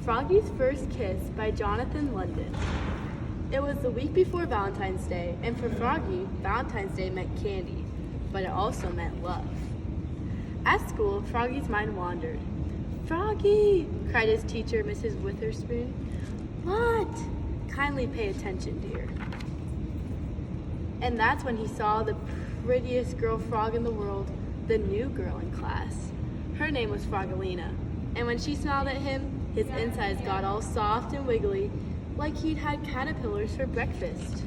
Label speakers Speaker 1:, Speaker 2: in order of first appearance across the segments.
Speaker 1: Froggy's First Kiss by Jonathan London. It was the week before Valentine's Day, and for Froggy, Valentine's Day meant candy, but it also meant love. At school, Froggy's mind wandered. "Froggy!" cried his teacher, Mrs. Witherspoon. "What?" "Kindly pay attention, dear." And that's when he saw the prettiest girl frog in the world, the new girl in class. Her name was Froggelina, and when she smiled at him, his insides got all soft and wiggly, like he'd had caterpillars for breakfast.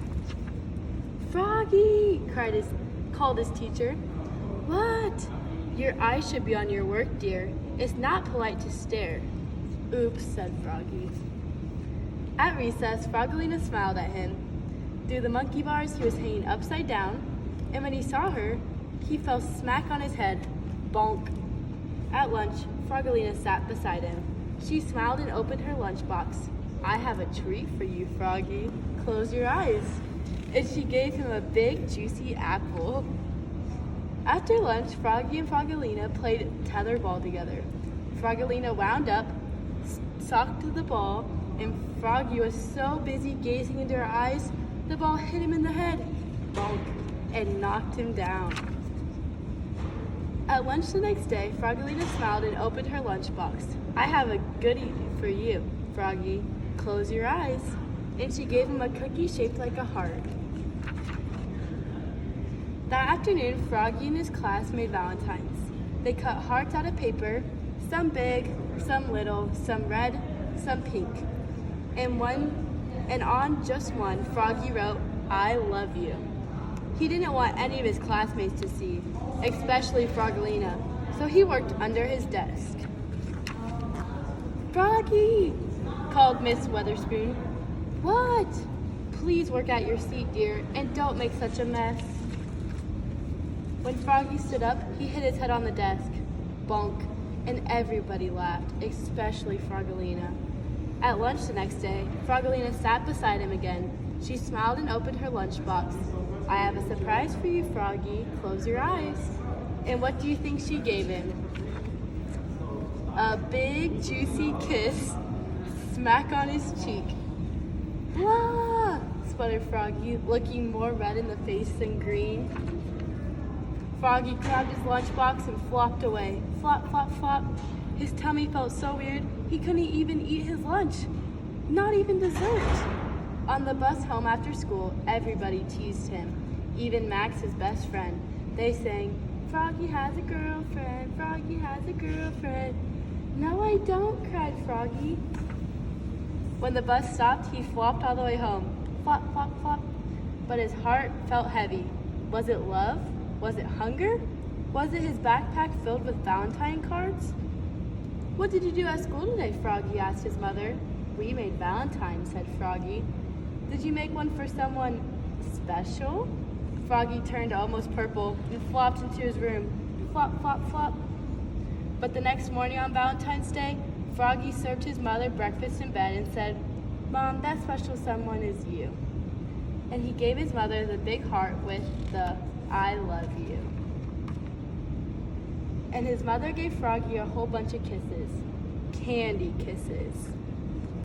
Speaker 1: "Froggy!" called his teacher. "What?" "Your eyes should be on your work, dear. It's not polite to stare." "Oops," said Froggy. At recess, Froggelina smiled at him. Through the monkey bars, he was hanging upside down, and when he saw her, he fell smack on his head. Bonk. At lunch, Froggelina sat beside him. She smiled and opened her lunchbox. "I have a treat for you, Froggy. Close your eyes." And she gave him a big, juicy apple. After lunch, Froggy and Froggelina played tetherball together. Froggelina wound up, socked the ball, and Froggy was so busy gazing into her eyes, the ball hit him in the head, bonk, and knocked him down. At lunch the next day, Froggelina smiled and opened her lunchbox. "I have a goodie for you, Froggy. Close your eyes." And she gave him a cookie shaped like a heart. That afternoon, Froggy and his class made valentines. They cut hearts out of paper, some big, some little, some red, some pink. And on just one, Froggy wrote, "I love you." He didn't want any of his classmates to see, especially Froggelina, so he worked under his desk. "Froggy!" called Miss Witherspoon. "What?" "Please work at your seat, dear, and don't make such a mess." When Froggy stood up, he hit his head on the desk. Bonk. And everybody laughed, especially Froggelina. At lunch the next day, Froggelina sat beside him again. She smiled and opened her lunchbox. "I have a surprise for you, Froggy. Close your eyes." And what do you think she gave him? A big, juicy kiss, smack on his cheek. "Ah!" sputtered Froggy, looking more red in the face than green. Froggy grabbed his lunchbox and flopped away. Flop, flop, flop. His tummy felt so weird, he couldn't even eat his lunch. Not even dessert. On the bus home after school, everybody teased him. Even Max, his best friend. They sang, "Froggy has a girlfriend, Froggy has a girlfriend." "No, I don't," cried Froggy. When the bus stopped, he flopped all the way home. Flop, flop, flop. But his heart felt heavy. Was it love? Was it hunger? Was it his backpack filled with Valentine cards? "What did you do at school today, Froggy?" asked his mother. "We made Valentines," said Froggy. "Did you make one for someone special?" Froggy turned almost purple and flopped into his room. Flop, flop, flop. But the next morning on Valentine's Day, Froggy served his mother breakfast in bed and said, "Mom, that special someone is you." And he gave his mother the big heart with the "I love you." And his mother gave Froggy a whole bunch of kisses. Candy kisses.